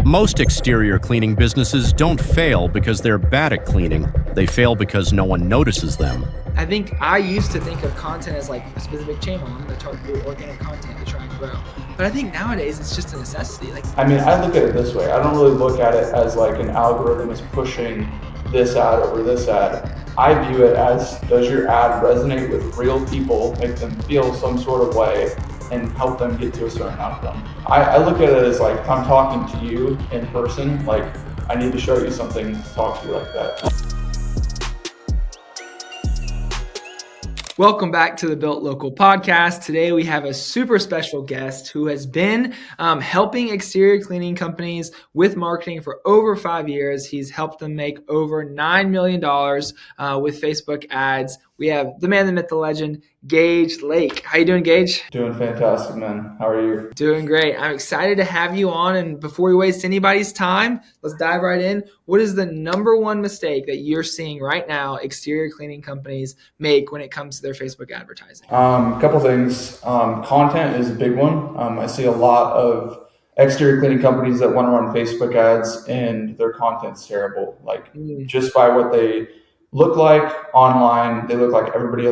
Most exterior cleaning businesses don't fail because they're bad at cleaning. They fail because no one notices them. I think I used to think of content as like a specific channel. I'm going to do organic content to try and grow. But I think nowadays it's just a necessity. I look at it this way. I don't really look at it as like an algorithm is pushing this ad over this ad. I view it as, does your ad resonate with real people, make them feel some sort of way, and help them get to a certain outcome. I look at it as like, if I'm talking to you in person, like I need to show you something to talk to you like that. Welcome back to the Built Local podcast. Today we have a super special guest who has been helping exterior cleaning companies with marketing for over 5 years. He's helped them make over $9 million with Facebook ads. We have the man, the myth, the legend, Gage Lake. How you doing, Gage? Doing fantastic, man. How are you? Doing great. I'm excited to have you on. And before we waste anybody's time, let's dive right in. What is the number one mistake that you're seeing right now exterior cleaning companies make when it comes to their Facebook advertising? A couple things. Content is a big one. I see a lot of exterior cleaning companies that want to run Facebook ads and their content's terrible. Just by what they look like online, they look like everybody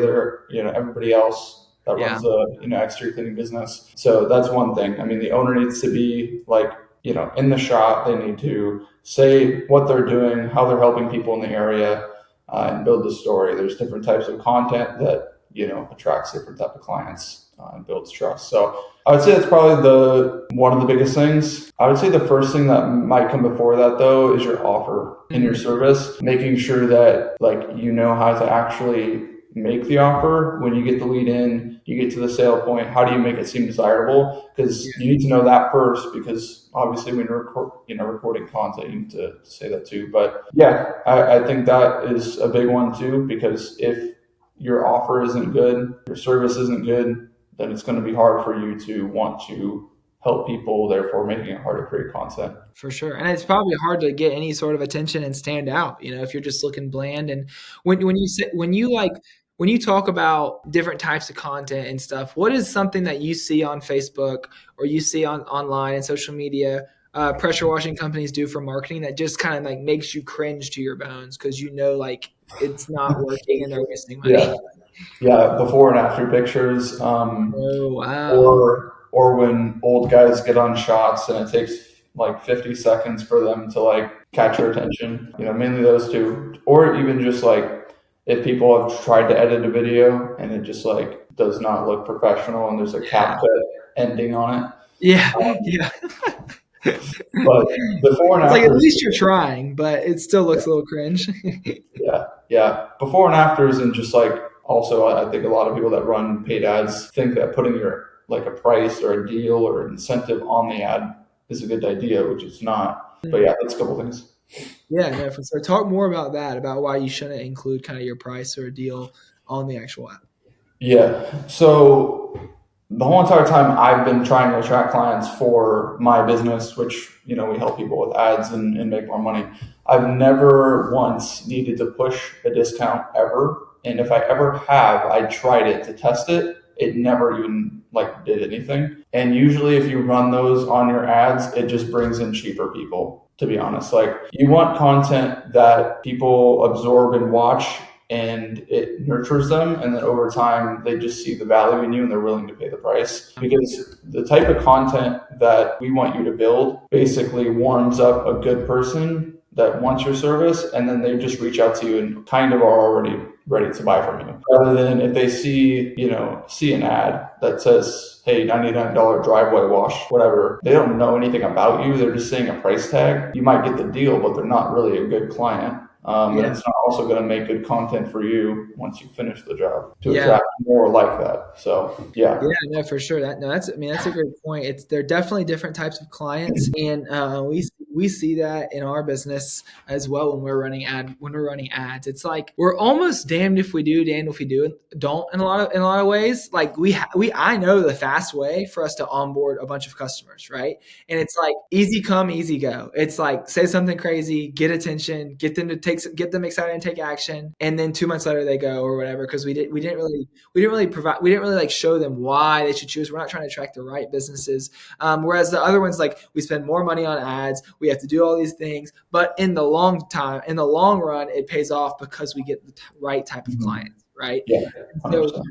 else that runs a exterior cleaning business. So that's one thing. I mean, the owner needs to be in the shop. They need to say what they're doing, how they're helping people in the area, and build the story. There's different types of content that attracts different type of clients and builds trust. So I would say that's probably one of the biggest things. I would say the first thing that might come before that though is your offer and your service, making sure that how to actually make the offer. When you get the lead in, you get to the sale point, how do you make it seem desirable? Because you need to know that first, because obviously when you're recording content, you need to say that too. But I think that is a big one too, because if your offer isn't good, your service isn't good, then it's going to be hard for you to want to help people, therefore making it hard to create content. For sure. And it's probably hard to get any sort of attention and stand out, if you're just looking bland. And when you talk about different types of content and stuff, what is something that you see on Facebook or you see online and social media pressure washing companies do for marketing that just kind of makes you cringe to your bones because it's not working and they're wasting money? Yeah, before and after pictures. Oh, wow. Or when old guys get on shots and it takes 50 seconds for them to catch your attention. Mainly those two. Or even just if people have tried to edit a video and it just does not look professional and there's a CapCut ending on it. Yeah. But before and after, at least you're trying, but it still looks a little cringe. Yeah. Before and afters, and just also I think a lot of people that run paid ads think that putting your a price or a deal or incentive on the ad is a good idea, which it's not. But that's a couple things. Yeah, no, for sure. Talk more about that, about why you shouldn't include kind of your price or a deal on the actual app. Yeah. So the whole entire time I've been trying to attract clients for my business, which, we help people with ads and make more money. I've never once needed to push a discount ever. And if I ever have, I tried it to test it. It never even did anything. And usually if you run those on your ads, it just brings in cheaper people, to be honest. You want content that people absorb and watch and it nurtures them. And then over time, they just see the value in you and they're willing to pay the price. Because the type of content that we want you to build basically warms up a good person that wants your service. And then they just reach out to you and kind of are already ready to buy from you. Rather than if they see an ad that says, hey, $99 driveway wash, whatever, they don't know anything about you. They're just seeing a price tag. You might get the deal, but they're not really a good client. And it's not also going to make good content for you once you finish the job to attract more like that. So, yeah. Yeah, no, for sure. That's a great point. They're definitely different types of clients. And we we see that in our business as well when we're running ads. It's like we're almost damned if we do, damned if we don't in a lot of ways. Like I know the fast way for us to onboard a bunch of customers, right? And it's like easy come, easy go. It's like say something crazy, get attention, get them excited and take action, and then 2 months later they go or whatever, because we didn't really like show them why they should choose. We're not trying to attract the right businesses. Whereas the other ones, like we spend more money on ads, we have to do all these things, but in the long run, it pays off because we get the right type of clients, right? Yeah. So,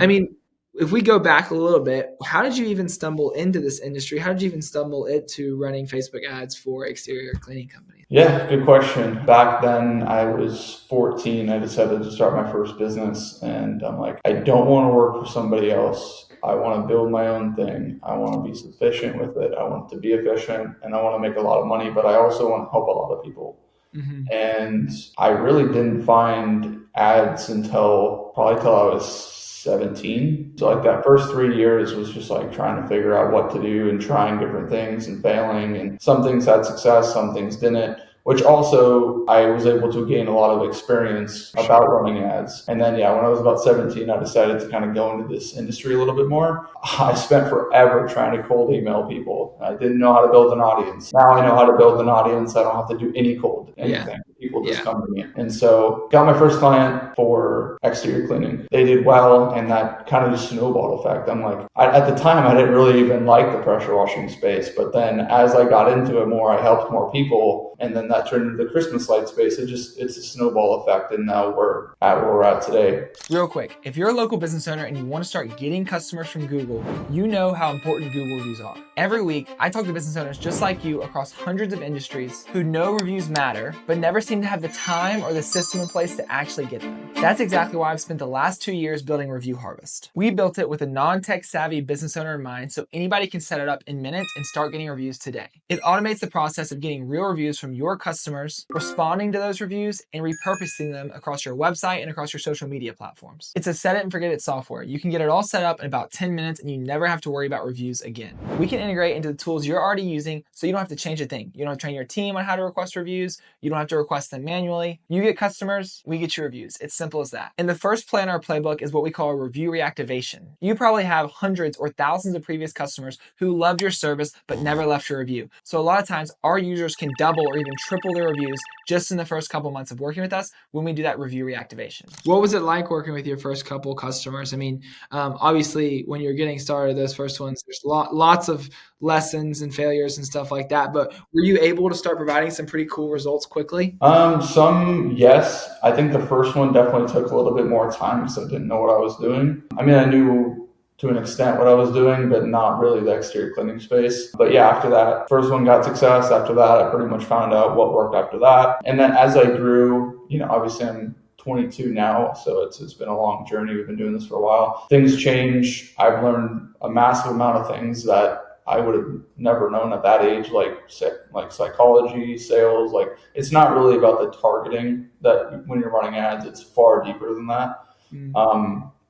I mean, if we go back a little bit, how did you even stumble into this industry? How did you even stumble into running Facebook ads for exterior cleaning companies? Yeah, good question. Back then, I was 14. I decided to start my first business, and I'm like, I don't want to work for somebody else. I want to build my own thing. I want to be sufficient with it. I want to be efficient, and I want to make a lot of money, but I also want to help a lot of people. Mm-hmm. And I really didn't find ads until I was 17. So like that first 3 years was just like trying to figure out what to do and trying different things and failing. And some things had success, some things didn't, which also I was able to gain a lot of experience about running ads. And then, when I was about 17, I decided to kind of go into this industry a little bit more. I spent forever trying to cold email people. I didn't know how to build an audience. Now I know how to build an audience. I don't have to do any cold anything. Yeah. People just come to me. And so got my first client for exterior cleaning. They did well, and that kind of just snowball effect. I'm like, at the time, I didn't really even like the pressure washing space. But then as I got into it more, I helped more people. And then that turned into the Christmas light space. It's a snowball effect. And now we're at where we're at today. Real quick, if you're a local business owner and you want to start getting customers from Google, you know how important Google reviews are. Every week, I talk to business owners just like you across hundreds of industries who know reviews matter, but never seem to have the time or the system in place to actually get them. That's exactly why I've spent the last 2 years building Review Harvest. We built it with a non-tech savvy business owner in mind, so anybody can set it up in minutes and start getting reviews today. It automates the process of getting real reviews from your customers, responding to those reviews, and repurposing them across your website and across your social media platforms. It's a set it and forget it software. You can get it all set up in about 10 minutes and you never have to worry about reviews again. We can integrate into the tools you're already using, so you don't have to change a thing. You don't have to train your team on how to request reviews. You don't have to request them manually. You get customers, we get your reviews. It's simple as that. And the first play in our playbook is what we call a review reactivation. You probably have hundreds or thousands of previous customers who loved your service but never left your review. So a lot of times our users can double or even triple their reviews just in the first couple months of working with us when we do that review reactivation. What was it like working with your first couple customers? I mean, obviously when you're getting started, those first ones, there's lots of lessons and failures and stuff like that, but were you able to start providing some pretty cool results quickly? Some, yes. I think the first one definitely took a little bit more time because I didn't know what I was doing. I mean, I knew to an extent what I was doing, but not really the exterior cleaning space. But yeah, after that, first one got success. After that, I pretty much found out what worked after that. And then as I grew, obviously I'm 22 now, so it's been a long journey. We've been doing this for a while. Things change. I've learned a massive amount of things that I would have never known at that age, like psychology, sales. Like it's not really about the targeting that when you're running ads, it's far deeper than that.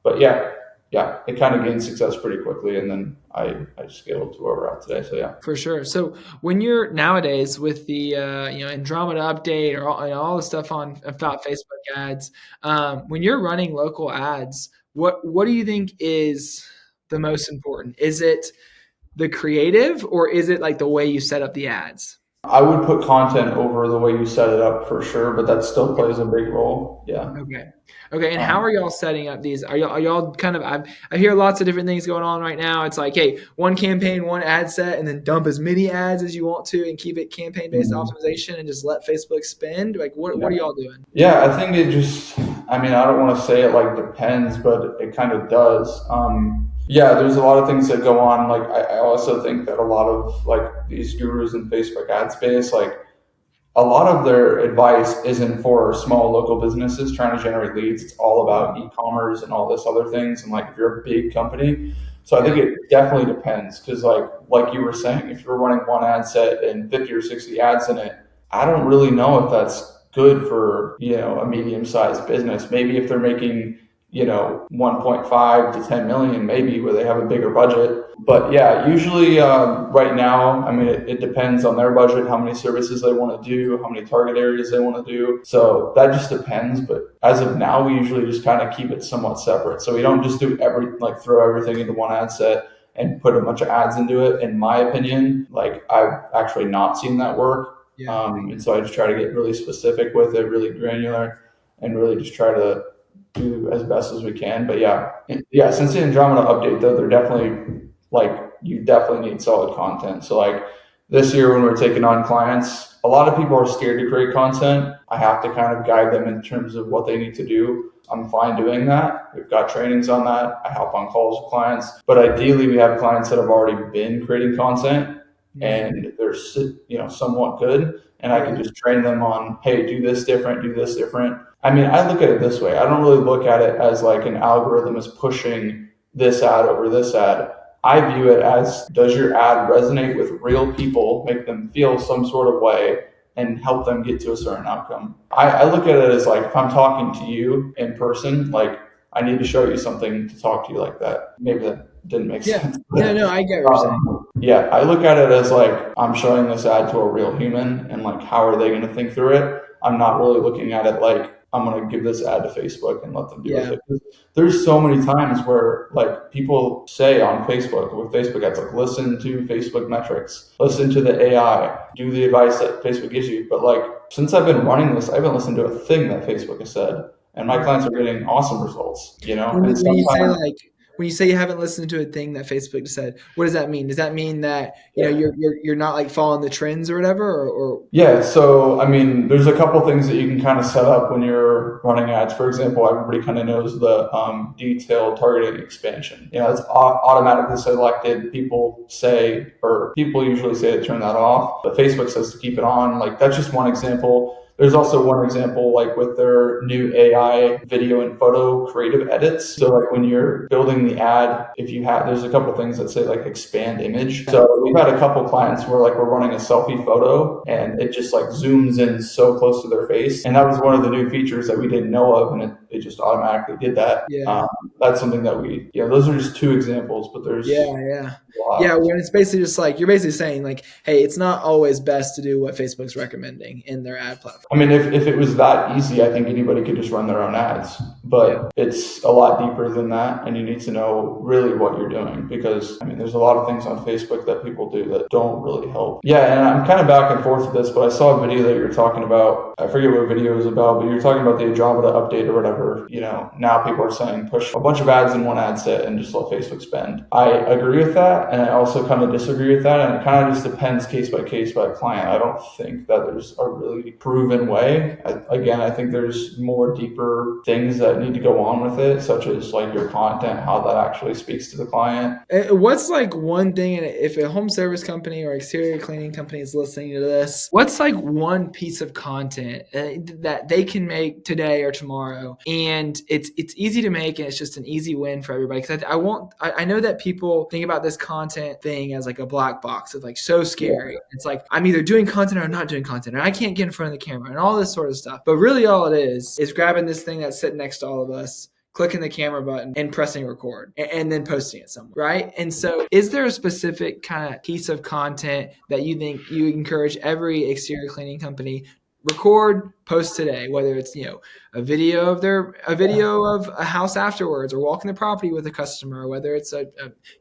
But yeah, it kind of gained success pretty quickly, and then I scaled to where we're at today. So yeah, for sure. So when you're nowadays with the Andromeda update or all the stuff about Facebook ads, when you're running local ads, what do you think is the most important? Is it the creative, or is it like the way you set up the ads? I would put content over the way you set it up for sure, but that still plays a big role. Yeah. Okay. And how are y'all setting up these? Are y'all kind of, I hear lots of different things going on right now. It's like, hey, one campaign, one ad set, and then dump as many ads as you want to and keep it campaign-based optimization and just let Facebook spend. Like what are y'all doing? Yeah, I think I don't want to say it like depends, but it kind of does. Yeah, there's a lot of things that go on. Like I also think that a lot of like these gurus in Facebook ad space, like a lot of their advice isn't for small local businesses trying to generate leads. It's all about e-commerce and all this other things. And like if you're a big company, so I think it definitely depends, because like you were saying, if you're running one ad set and 50 or 60 ads in it, I don't really know if that's good for a medium-sized business. Maybe if they're making 1.5 to 10 million maybe, where they have a bigger budget. But yeah, usually right now, I mean, it depends on their budget, how many services they want to do, how many target areas they want to do. So that just depends. But as of now, we usually just kind of keep it somewhat separate. So we don't just do throw everything into one ad set and put a bunch of ads into it. In my opinion, like, I've actually not seen that work. Yeah. And so I just try to get really specific with it, really granular, and really just try to do as best as we can. But yeah, since the Andromeda update though, they're definitely, like, you definitely need solid content. So like this year when we're taking on clients, a lot of people are scared to create content. I have to kind of guide them in terms of what they need to do. I'm fine doing that. We've got trainings on that. I hop on calls with clients, but ideally we have clients that have already been creating content and they're somewhat good, and I can just train them on, hey, do this different, do this different. I mean, I look at it this way. I don't really look at it as like an algorithm is pushing this ad over this ad. I view it as, does your ad resonate with real people, make them feel some sort of way, and help them get to a certain outcome? I look at it as like, if I'm talking to you in person, like, I need to show you something to talk to you like that. Maybe that didn't make sense. Yeah, no, I get what you're saying. Yeah, I look at it as like, I'm showing this ad to a real human, and like, how are they going to think through it? I'm not really looking at it like, I'm going to give this ad to Facebook and let them do it. There's so many times where like people say on Facebook, with Facebook ads, like, listen to Facebook metrics, listen to the AI, do the advice that Facebook gives you. But like, since I've been running this, I haven't listened to a thing that Facebook has said. And my clients are getting awesome results, When you say you haven't listened to a thing that Facebook said, what does that mean? Does that mean that you're not like following the trends or whatever? Or Yeah, so I mean, there's a couple things that you can kind of set up when you're running ads. For example, everybody kind of knows the detailed targeting expansion. It's automatically selected. People usually say to turn that off, but Facebook says to keep it on. Like, that's just one example. There's also one example, like with their new AI video and photo creative edits. So like when you're building the ad, there's a couple things that say like expand image. So we've had a couple clients where like we're running a selfie photo and it just like zooms in so close to their face. And that was one of the new features that we didn't know of, and it just automatically did that. That's something that those are just two examples, but there's when it's basically just like, you're basically saying like, hey, it's not always best to do what Facebook's recommending in their ad platform. I mean, if it was that easy, I think anybody could just run their own ads, but it's a lot deeper than that, and you need to know really what you're doing, because I mean, there's a lot of things on Facebook that people do that don't really help. Yeah, and I'm kind of back and forth with this, but I saw a video that you were talking about. I forget what video it was about, but you were talking about the Andromeda update or whatever. Now people are saying push a bunch of ads in one ad set and just let Facebook spend. I agree with that, and I also kind of disagree with that, and it kind of just depends case by client. I don't think that there's a really proven way. I think there's more deeper things that need to go on with it, such as like your content, how that actually speaks to the client. What's like one thing, and if a home service company or exterior cleaning company is listening to this, what's like one piece of content that they can make today or tomorrow, and it's easy to make, and it's just an easy win for everybody? Because I know that people think about this content thing as like a black box. It's like so scary. It's like, I'm either doing content or I'm not doing content, and I can't get in front of the camera and all this sort of stuff. But really all it is grabbing this thing that's sitting next to all of us, clicking the camera button and pressing record, and then posting it somewhere, right? And so is there a specific kind of piece of content that you think you encourage every exterior cleaning company record, post today, whether it's a video of a house afterwards, or walking the property with a customer, or whether it's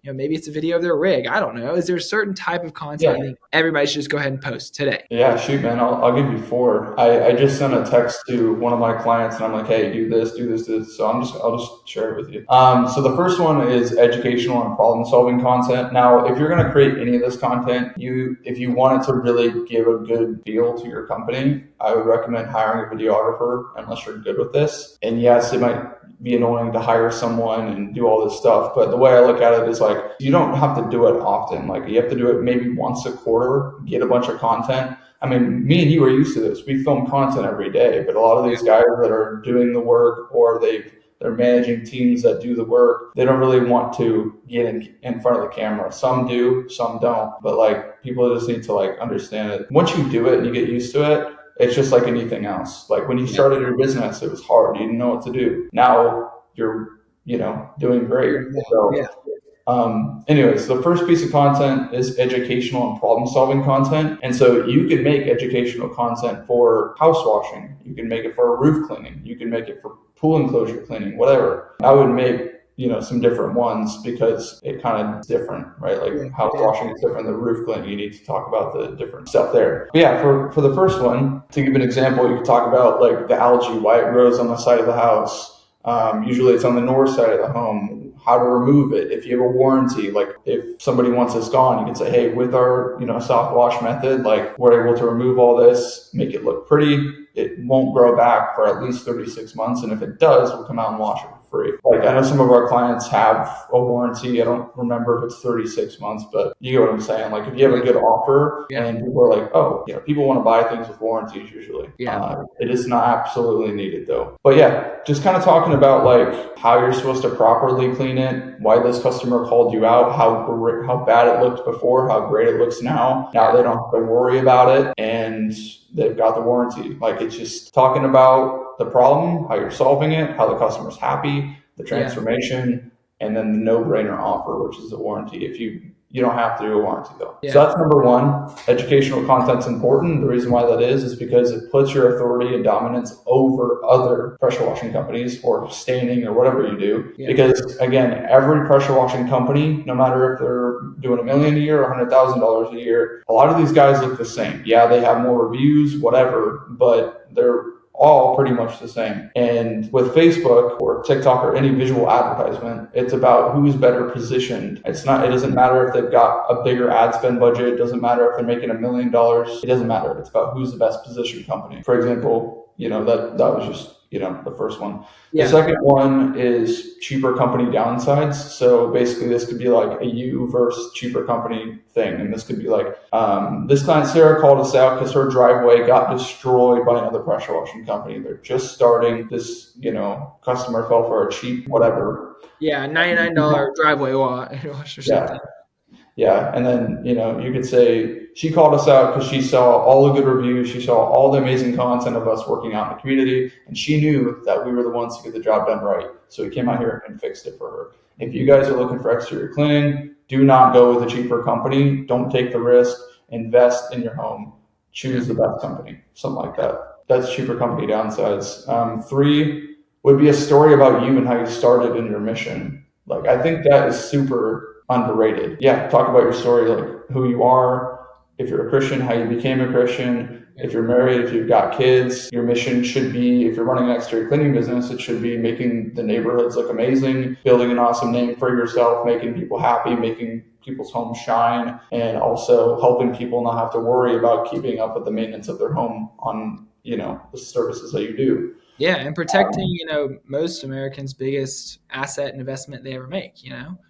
maybe it's a video of their rig? I don't know. Is there a certain type of content you think everybody should just go ahead and post today? Yeah, shoot, man. I'll give you 4. I just sent a text to one of my clients, and I'm like, hey, do this, do this, do this. So I'll just share it with you. So the first one is educational and problem solving content. Now, if you're going to create any of this content, if you want it to really give a good feel to your company, I would recommend hiring a videographer, unless you're good with this. And yes, it might be annoying to hire someone and do all this stuff, but the way I look at it is like, you don't have to do it often. Like, you have to do it maybe once a quarter, get a bunch of content. I mean, me and you are used to this. We film content every day, but a lot of these guys that are doing the work, or they're managing teams that do the work, they don't really want to get in front of the camera. Some do, some don't, but like, people just need to like understand it. Once you do it and you get used to it, it's just like anything else. Like when you started your business, it was hard. You didn't know what to do. Now you're, doing great. So, Yeah. anyways, the first piece of content is educational and problem solving content. And so you can make educational content for house washing. You can make it for roof cleaning. You can make it for pool enclosure cleaning, whatever. I would make, some different ones because it kind of is different, right? Like house washing is different than roof cleaning. You need to talk about the different stuff there. But yeah, for the first one, to give an example, you could talk about like the algae, why it grows on the side of the house. Usually it's on the north side of the home, how to remove it. If you have a warranty, like if somebody wants this gone, you can say, hey, with our, soft wash method, like we're able to remove all this, make it look pretty. It won't grow back for at least 36 months. And if it does, we'll come out and wash it for free. Like I know some of our clients have a warranty. I don't remember if it's 36 months, but you get what I'm saying. Like if you have a good offer and people are like, oh, people want to buy things with warranties usually. It is not absolutely needed though. But yeah, just kind of talking about like how you're supposed to properly clean it, why this customer called you out, how bad it looked before, how great it looks now. Now they don't have to worry about it and they've got the warranty. Like it's just talking about the problem, how you're solving it, how the customer's happy, the transformation, and then the no-brainer offer, which is the warranty. If you don't have to do a warranty though. So that's number one. Educational content's important. The reason why that is because it puts your authority and dominance over other pressure washing companies or staining or whatever you do. Because again, every pressure washing company, no matter if they're doing $1 million a year or $100,000 a year, a lot of these guys look the same. Yeah, they have more reviews, whatever, but they're all pretty much the same. And with Facebook or TikTok or any visual advertisement, it's about who's better positioned. It doesn't matter if they've got a bigger ad spend budget. It doesn't matter if they're making $1 million. It doesn't matter. It's about who's the best positioned company. For example, that was just, the first one. The second one is cheaper company downsides. So basically this could be like a you versus cheaper company thing. And this could be like, this client Sarah called us out because her driveway got destroyed by another pressure washing company. They're just starting. This, customer fell for a cheap whatever. Yeah, $99 driveway wash or something. Yeah, and then, you could say she called us out because she saw all the good reviews. She saw all the amazing content of us working out in the community, and she knew that we were the ones to get the job done right. So we came out here and fixed it for her. If you guys are looking for exterior cleaning, do not go with a cheaper company. Don't take the risk. Invest in your home. Choose the best company, something like that. That's cheaper company downsides. 3 would be a story about you and how you started in your mission. Like, I think that is super underrated. Yeah, talk about your story, like who you are, if you're a Christian, how you became a Christian, if you're married, if you've got kids. Your mission should be, if you're running an exterior cleaning business, it should be making the neighborhoods look amazing, building an awesome name for yourself, making people happy, making people's homes shine, and also helping people not have to worry about keeping up with the maintenance of their home on, the services that you do. Yeah, and protecting, most Americans' biggest asset and investment they ever make,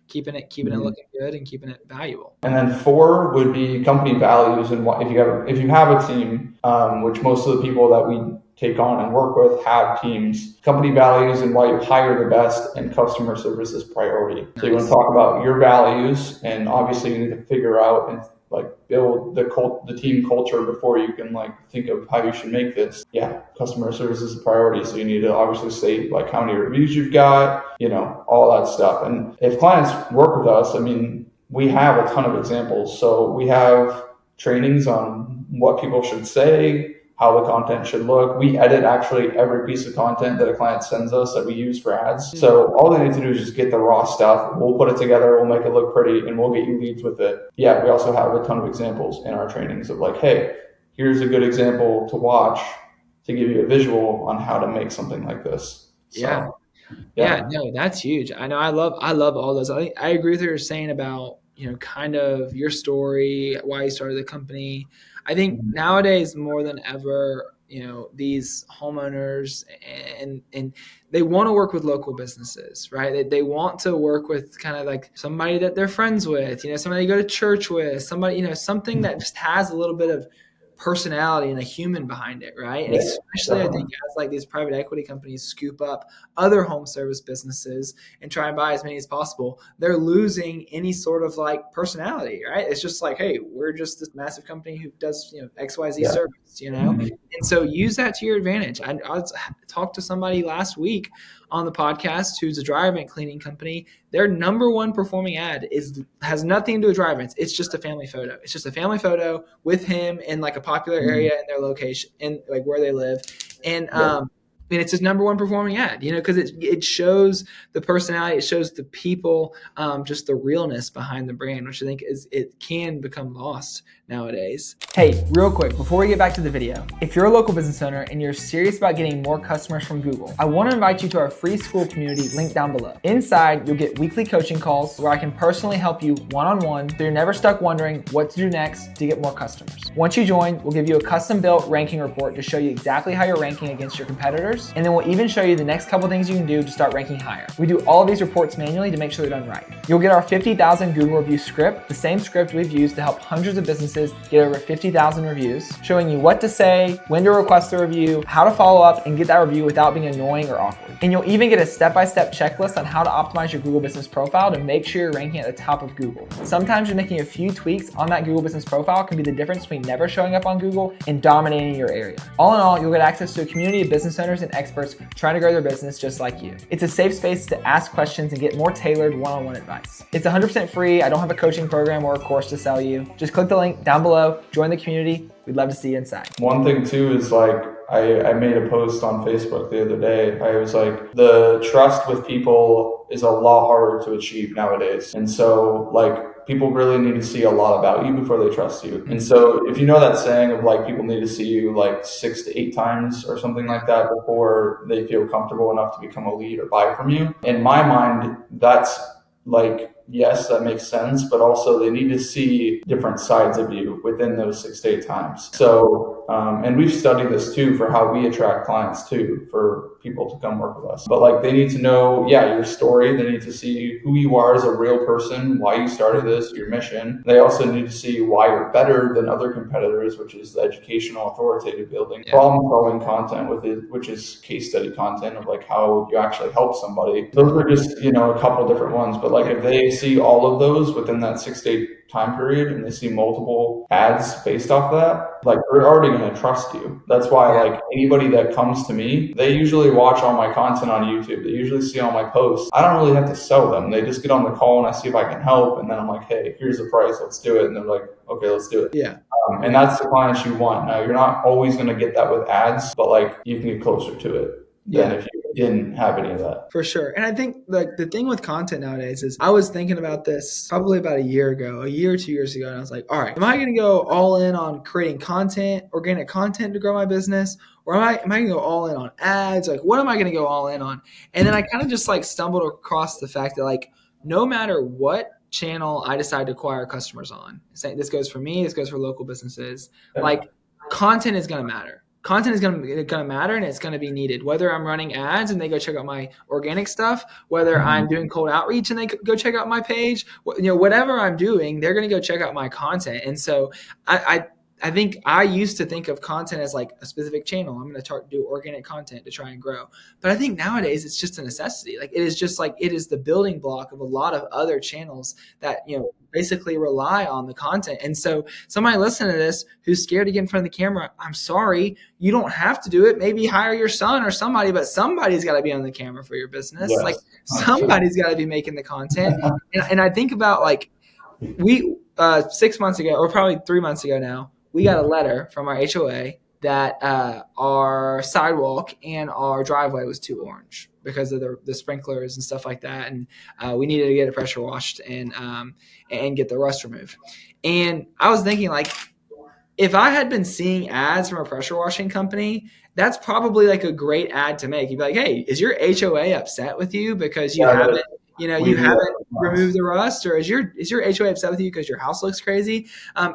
keeping it looking good and keeping it valuable. And then 4 would be company values, and if you have a team, which most of the people that we take on and work with have teams, company values and why you hire the best, and customer service is priority. Nice. So you want to talk about your values, and obviously you need to figure out and build the team culture before you can think of how you should make this. Yeah, customer service is a priority. So you need to obviously state how many reviews you've got, all that stuff. And if clients work with us, we have a ton of examples. So we have trainings on what people should say, how the content should look. We edit actually every piece of content that a client sends us that we use for ads. So all they need to do is just get the raw stuff. We'll put it together, we'll make it look pretty, and we'll get you leads with it. Yeah, we also have a ton of examples in our trainings of hey, here's a good example to watch to give you a visual on how to make something like this. So, yeah, no, that's huge. I know I love all those. I agree with what you're saying about, kind of your story, why you started the company. I think nowadays more than ever, these homeowners and they want to work with local businesses, right? They want to work with kind of somebody that they're friends with, somebody you go to church with, somebody, something that just has a little bit of personality and a human behind it, right? And especially I think as these private equity companies scoop up other home service businesses and try and buy as many as possible, they're losing any sort of personality, right? It's just hey, we're just this massive company who does XYZ service, and so use that to your advantage. I talked to somebody last week on the podcast, who's a dry event cleaning company, their number one performing ad has nothing to do with dry events. It's just a family photo. It's just a family photo with him in like a popular area in their location, in like where they live. And it's his number one performing ad, because it shows the personality, it shows the people, just the realness behind the brand, which I think it can become lost nowadays. Hey, real quick, before we get back to the video, if you're a local business owner and you're serious about getting more customers from Google, I want to invite you to our free school community linked down below. Inside, you'll get weekly coaching calls where I can personally help you one-on-one so you're never stuck wondering what to do next to get more customers. Once you join, we'll give you a custom-built ranking report to show you exactly how you're ranking against your competitors, and then we'll even show you the next couple things you can do to start ranking higher. We do all of these reports manually to make sure they're done right. You'll get our 50,000 Google review script, the same script we've used to help hundreds of businesses get over 50,000 reviews, showing you what to say, when to request a review, how to follow up, and get that review without being annoying or awkward. And you'll even get a step-by-step checklist on how to optimize your Google Business profile to make sure you're ranking at the top of Google. Sometimes you're making a few tweaks on that Google Business profile can be the difference between never showing up on Google and dominating your area. All in all, you'll get access to a community of business owners and experts trying to grow their business just like you. It's a safe space to ask questions and get more tailored one-on-one advice. It's 100% free. I don't have a coaching program or a course to sell you. Just click the link down below, join the community. We'd love to see you inside. One thing too is like, I made a post on Facebook the other day. I was like, the trust with people is a lot harder to achieve nowadays. And so like, people really need to see a lot about you before they trust you. And so if you know that saying of like, people need to see you like 6 to 8 times or something like that before they feel comfortable enough to become a lead or buy from you. In my mind, that's like, yes, that makes sense, but also they need to see different sides of you within those 6 to 8 times. So, and we've studied this too for how we attract clients too, for people to come work with us. But like, they need to know, your story. They need to see who you are as a real person, why you started this, your mission. They also need to see why you're better than other competitors, which is the educational authoritative building, problem solving content with it, which is case study content of like how you actually help somebody. Those are just, a couple different ones. But like, if they see all of those within that 6 to 8 time period and they see multiple ads based off that, like, they're already going to trust you. That's why like anybody that comes to me, they usually watch all my content on YouTube. They usually see all my posts. I don't really have to sell them. They just get on the call and I see if I can help. And then I'm like, hey, here's the price. Let's do it. And they're like, okay, let's do it. Yeah. And that's the clients you want. Now, you're not always going to get that with ads, but like, you can get closer to it than if you didn't have any of that. For sure. And I think like the thing with content nowadays is I was thinking about this probably about a year or 2 years ago. And I was like, all right, am I going to go all in on creating content, organic content to grow my business? Or am I going to go all in on ads? Like, what am I going to go all in on? And then I kind of just like stumbled across the fact that like, no matter what channel I decide to acquire customers on, this goes for me, this goes for local businesses, like content is going to matter. Content is going to matter and it's going to be needed. Whether I'm running ads and they go check out my organic stuff, whether I'm doing cold outreach and they go check out my page, whatever I'm doing, they're going to go check out my content. And so I think I used to think of content as like a specific channel. I'm going to do organic content to try and grow. But I think nowadays it's just a necessity. Like it is just like, it is the building block of a lot of other channels that, basically rely on the content. And so somebody listening to this who's scared to get in front of the camera, I'm sorry, you don't have to do it. Maybe hire your son or somebody, but somebody's got to be on the camera for your business. Yes. Like somebody's got to be making the content. And I think about like we 6 months ago, or probably 3 months ago now, we got a letter from our HOA that our sidewalk and our driveway was too orange because of the sprinklers and stuff like that. And we needed to get it pressure washed and get the rust removed. And I was thinking like, if I had been seeing ads from a pressure washing company, that's probably like a great ad to make. You'd be like, hey, is your HOA upset with you because you haven't removed the rust, or is your HOA upset with you because your house looks crazy?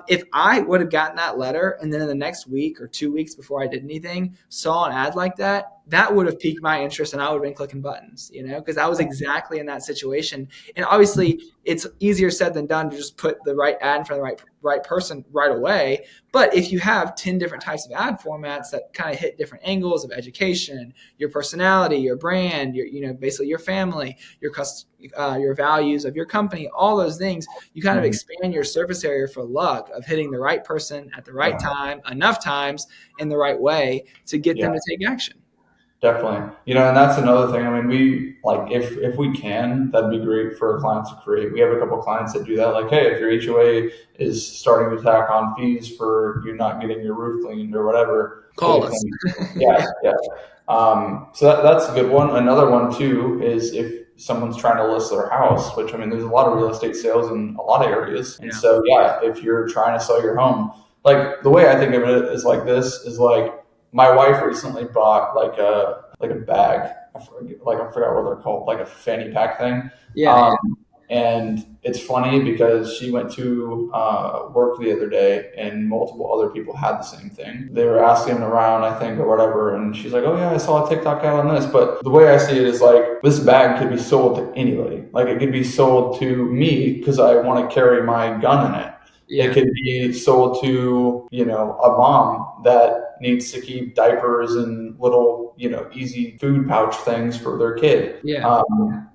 If I would have gotten that letter and then in the next week or 2 weeks before I did anything, saw an ad like that, that would have piqued my interest and I would have been clicking buttons, because I was exactly in that situation. And obviously it's easier said than done to just put the right ad in front of the right person right away. But if you have 10 different types of ad formats that kind of hit different angles of education, your personality, your brand, your, basically your family, your values of your company, all those things, you kind of expand your surface area for luck of hitting the right person at the right time, enough times in the right way to get them to take action. Definitely. And that's another thing. I mean, we like if we can, that'd be great for our clients to create. We have a couple clients that do that. Like, hey, if your HOA is starting to tack on fees for you not getting your roof cleaned or whatever, Call us. Yeah, yeah. So that's a good one. Another one too is if someone's trying to list their house, which I mean, there's a lot of real estate sales in a lot of areas, and so if you're trying to sell your home, like the way I think of it is like this is like my wife recently bought like a bag. I forgot what they're called, like a fanny pack thing. Yeah. And it's funny because she went to work the other day and multiple other people had the same thing. They were asking around, I think, or whatever. And she's like, oh, yeah, I saw a TikTok ad on this. But the way I see it is like this bag could be sold to anybody. Like it could be sold to me because I want to carry my gun in it. Yeah. It could be sold to, a mom that needs to keep diapers and little, easy food pouch things for their kid. Yeah.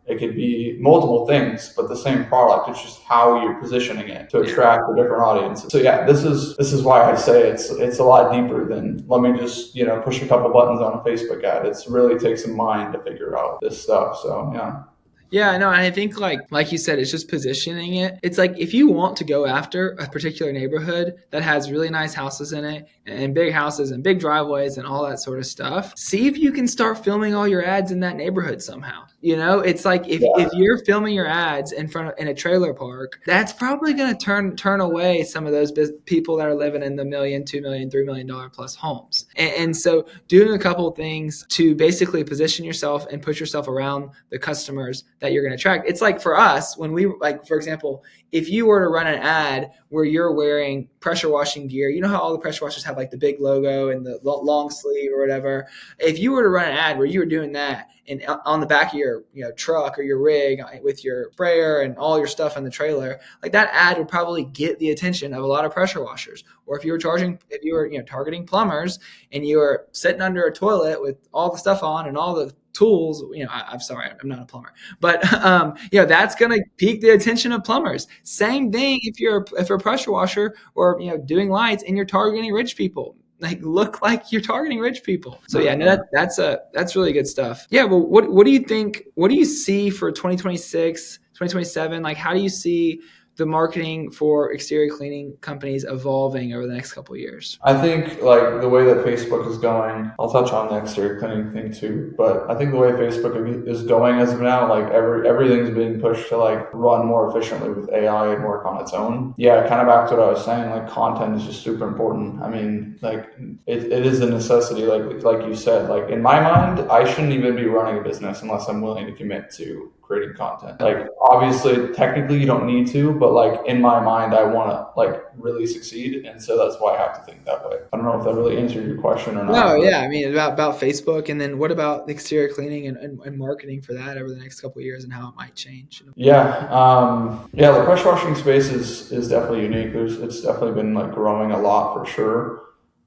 It could be multiple things, but the same product. It's just how you're positioning it to attract a different audience. So yeah, this is why I say it's a lot deeper than let me just, push a couple buttons on a Facebook ad. It's really takes some mind to figure out this stuff. So yeah. Yeah, no, and I think like you said, it's just positioning it. It's like if you want to go after a particular neighborhood that has really nice houses in it and big houses and big driveways and all that sort of stuff, see if you can start filming all your ads in that neighborhood somehow. It's like if you're filming your ads in a trailer park, that's probably going to turn away some of those people that are living in the $1 million, $2 million, $3 million plus homes. And so doing a couple of things to basically position yourself and put yourself around the customers that you're going to attract. It's like for us, when we for example, if you were to run an ad where you're wearing pressure washing gear, you know how all the pressure washers have like the big logo and the long sleeve or whatever. If you were to run an ad where you were doing that and on the back of your truck or your rig with your sprayer and all your stuff in the trailer, like that ad would probably get the attention of a lot of pressure washers. Or if you were targeting plumbers and you were sitting under a toilet with all the stuff on and all the tools, I'm sorry, I'm not a plumber, but that's going to pique the attention of plumbers. Same thing if you're a pressure washer or doing lights and you're targeting rich people. Like look like you're targeting rich people. So yeah, no, that's really good stuff. Yeah, well, what do you think? What do you see for 2026, 2027? Like, how do you see the marketing for exterior cleaning companies evolving over the next couple of years? I think like the way that Facebook is going, I'll touch on the exterior cleaning thing too, but I think the way Facebook is going as of now, like everything's being pushed to like run more efficiently with AI and work on its own. Yeah, kind of back to what I was saying, like content is just super important. I mean, like it is a necessity, like you said, like in my mind, I shouldn't even be running a business unless I'm willing to commit to creating content. Like obviously technically you don't need to, but like in my mind I want to like really succeed, and so that's why I have to think that way. I don't know if that really answered your question or not. No, yeah, I mean about Facebook, and then what about exterior cleaning and marketing for that over the next couple of years and how it might change? The pressure washing space is definitely unique. It's definitely been like growing a lot for sure.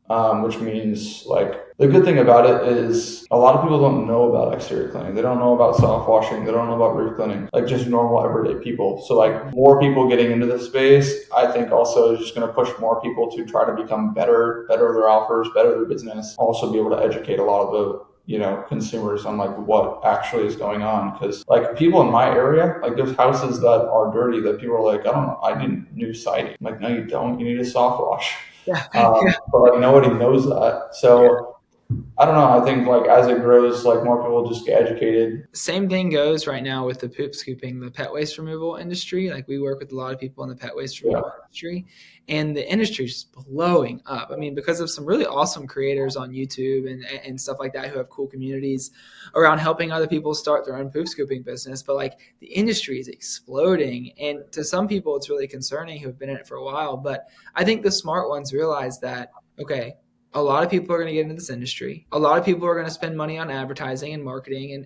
Which means like the good thing about it is a lot of people don't know about exterior cleaning. They don't know about soft washing. They don't know about roof cleaning, like just normal everyday people. So like more people getting into this space, I think also is just going to push more people to try to become better their offers, better their business, also be able to educate a lot of the consumers on like what actually is going on. Because like people in my area, like there's houses that are dirty that people are like, I don't know, I need new siding. I'm like, no, you don't. You need a soft wash. But like nobody knows that. So I don't know. I think like as it grows, like more people just get educated. Same thing goes right now with the poop scooping, the pet waste removal industry. Like we work with a lot of people in the pet waste removal industry, and the industry is just blowing up. I mean, because of some really awesome creators on YouTube and stuff like that who have cool communities around helping other people start their own poop scooping business. But like the industry is exploding, and to some people it's really concerning who have been in it for a while. But I think the smart ones realize that, okay, a lot of people are going to get into this industry. A lot of people are going to spend money on advertising and marketing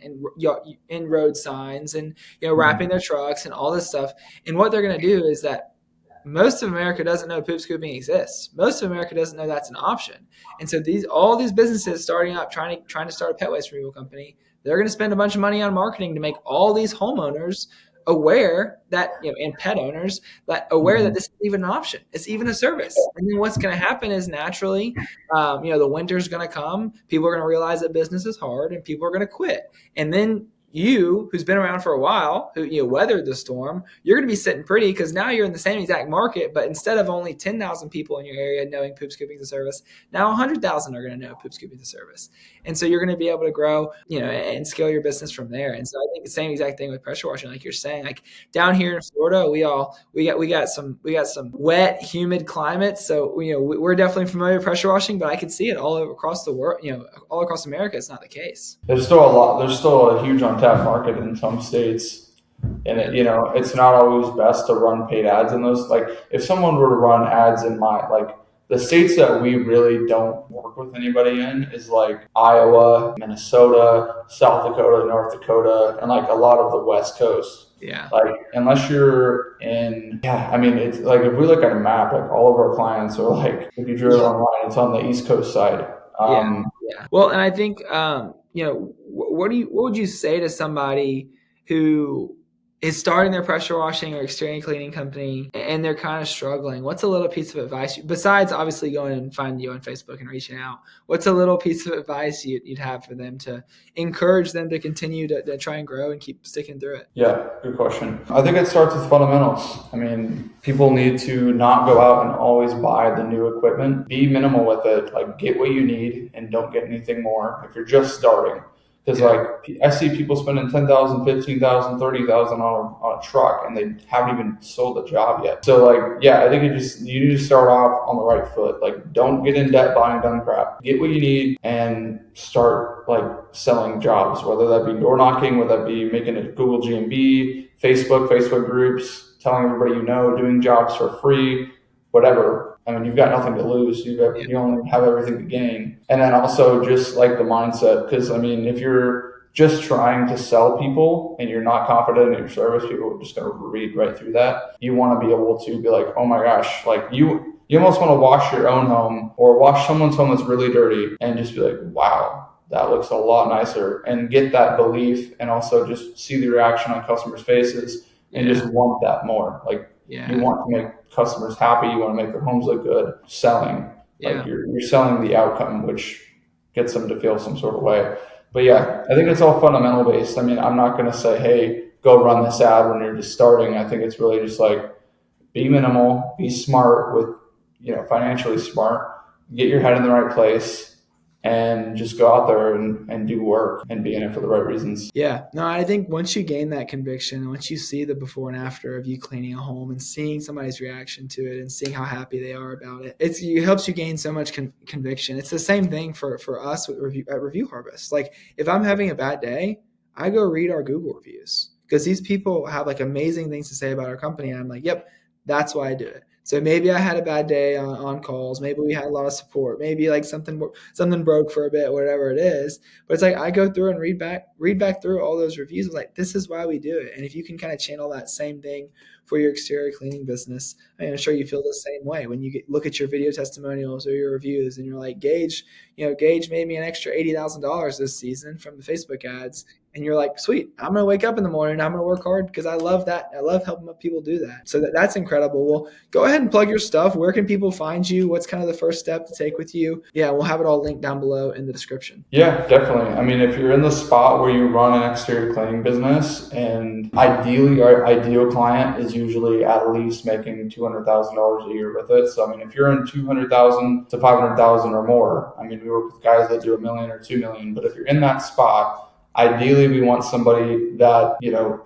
and road signs and wrapping their trucks and all this stuff. And what they're going to do is that most of America doesn't know poop scooping exists. Most of America doesn't know that's an option. And so all these businesses starting up trying to start a pet waste removal company, they're going to spend a bunch of money on marketing to make all these homeowners aware that, and pet owners that aware that this is even an option. It's even a service. And then what's going to happen is naturally, the winter's going to come. People are going to realize that business is hard and people are going to quit. And then you, who's been around for a while, who weathered the storm, you're going to be sitting pretty because now you're in the same exact market, but instead of only 10,000 people in your area knowing poop scooping is a service, now 100,000 are going to know poop scooping is a service. And so you're going to be able to grow, and scale your business from there. And so I think the same exact thing with pressure washing, like you're saying, like down here in Florida, we got some wet, humid climates. So we're definitely familiar with pressure washing, but I can see it all across the world, all across America. It's not the case. There's still a huge untapped market in some states, and it's not always best to run paid ads in those. Like if someone were to run ads in the states that we really don't work with anybody in is like Iowa, Minnesota, South Dakota, North Dakota, and like a lot of the West Coast. Yeah. Like unless you're in, it's like if we look at a map, like all of our clients are like, if you drew it online, it's on the East Coast side. Yeah. Well, and I think, what would you say to somebody who is starting their pressure washing or exterior cleaning company and they're kind of struggling? What's a little piece of advice, besides obviously going and finding you on Facebook and reaching out? What's a little piece of advice you'd have for them to encourage them to continue to try and grow and keep sticking through it? Yeah, good question. I think it starts with fundamentals. I mean, people need to not go out and always buy the new equipment. Be minimal with it. Like get what you need and don't get anything more if you're just starting. Because I see people spending $10,000, $15,000, $30,000 on a truck, and they haven't even sold a job yet. So I think you need to start off on the right foot. Like don't get in debt buying dumb crap. Get what you need and start selling jobs, whether that be door knocking, whether that be making a Google GMB, Facebook groups, telling everybody doing jobs for free, whatever. I mean, you've got nothing to lose. You only have everything to gain. And then also just the mindset, because if you're just trying to sell people and you're not confident in your service, people are just going to read right through that. You want to be able to be like, oh my gosh, you almost want to wash your own home or wash someone's home that's really dirty and just be like, wow, that looks a lot nicer, and get that belief, and also just see the reaction on customers' faces and just want that more. You want to make customers happy. You want to make their homes look good. Selling, you're selling the outcome, which gets them to feel some sort of way. But I think it's all fundamental based. I'm not going to say, hey, go run this ad when you're just starting. I think it's really just be minimal, be smart with, financially smart, get your head in the right place, and just go out there and do work and be in it for the right reasons. Yeah. No, I think once you gain that conviction, once you see the before and after of you cleaning a home and seeing somebody's reaction to it and seeing how happy they are about it, it helps you gain so much conviction. It's the same thing for us with Review Harvest. Like if I'm having a bad day, I go read our Google reviews because these people have amazing things to say about our company. And I'm like, yep, that's why I do it. So maybe I had a bad day on calls. Maybe we had a lot of support. Maybe something broke for a bit, whatever it is. But it's I go through and read back through all those reviews. It's this is why we do it. And if you can kind of channel that same thing for your exterior cleaning business, I'm sure you feel the same way when you look at your video testimonials or your reviews and you're like, Gage made me an extra $80,000 this season from the Facebook ads. And you're like, sweet, I'm going to wake up in the morning and I'm going to work hard because I love that. I love helping people do that. So that's incredible. Well, go ahead and plug your stuff. Where can people find you? What's kind of the first step to take with you? Yeah, we'll have it all linked down below in the description. Yeah, definitely. If you're in the spot where you run an exterior cleaning business, and ideally our ideal client is usually at least making $200,000 a year with it. So, if you're in $200,000 to $500,000 or more, we work with guys that do $1 million or $2 million. But if you're in that spot, ideally, we want somebody that,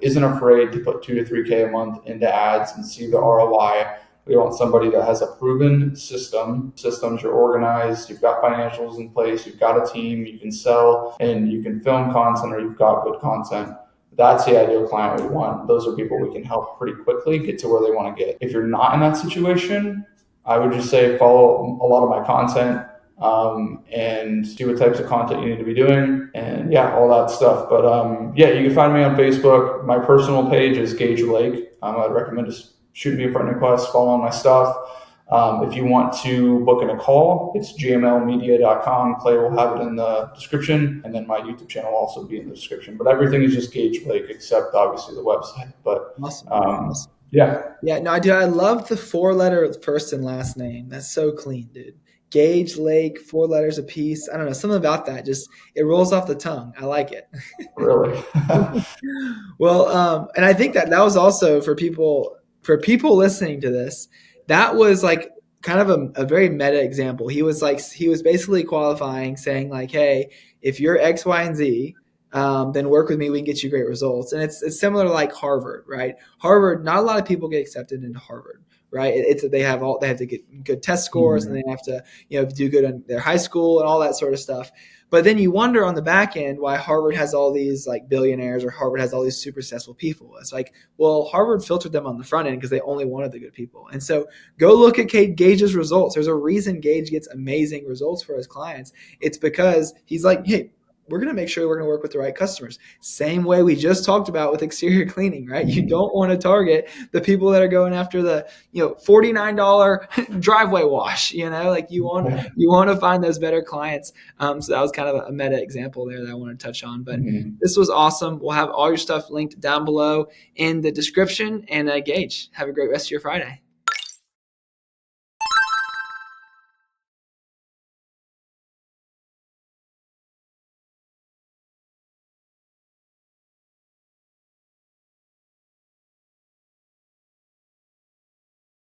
isn't afraid to put $2 to $3K a month into ads and see the ROI. We want somebody that has a proven system. Systems are organized. You've got financials in place. You've got a team. You can sell and you can film content, or you've got good content. That's the ideal client we want. Those are people we can help pretty quickly get to where they want to get. If you're not in that situation, I would just say follow a lot of my content. And see what types of content you need to be doing, and all that stuff. But you can find me on Facebook. My personal page is Gage Lake. I'd recommend just shooting me a friend request, following my stuff. If you want to book in a call, it's gmlmedia.com. Clay will have it in the description, and then my YouTube channel will also be in the description. But everything is just Gage Lake, except obviously the website. But Awesome. yeah. Yeah, no, I do. I love the 4-letter first and last name. That's so clean, dude. Gage Lake, 4 letters a piece. I don't know, something about that. Just it rolls off the tongue. I like it. Really. Well, and I think that was also for people listening to this. That was like kind of a very meta example. He was basically qualifying, saying like, hey, if you're X, Y, and Z, then work with me. We can get you great results. And it's similar to like Harvard, right? Harvard, not a lot of people get accepted into Harvard, right? They have to get good test scores, and they have to do good in their high school and all that sort of stuff. But then you wonder on the back end why Harvard has all these like billionaires, or Harvard has all these super successful people. It's like, well, Harvard filtered them on the front end because they only wanted the good people. And so go look at Gage's results. There's a reason Gage gets amazing results for his clients. It's because he's like, hey, we're going to make sure we're going to work with the right customers. Same way we just talked about with exterior cleaning, right? You don't want to target the people that are going after the, $49 driveway wash, like you want to find those better clients. So that was kind of a meta example there that I want to touch on, but this was awesome. We'll have all your stuff linked down below in the description. And Gage, have a great rest of your Friday.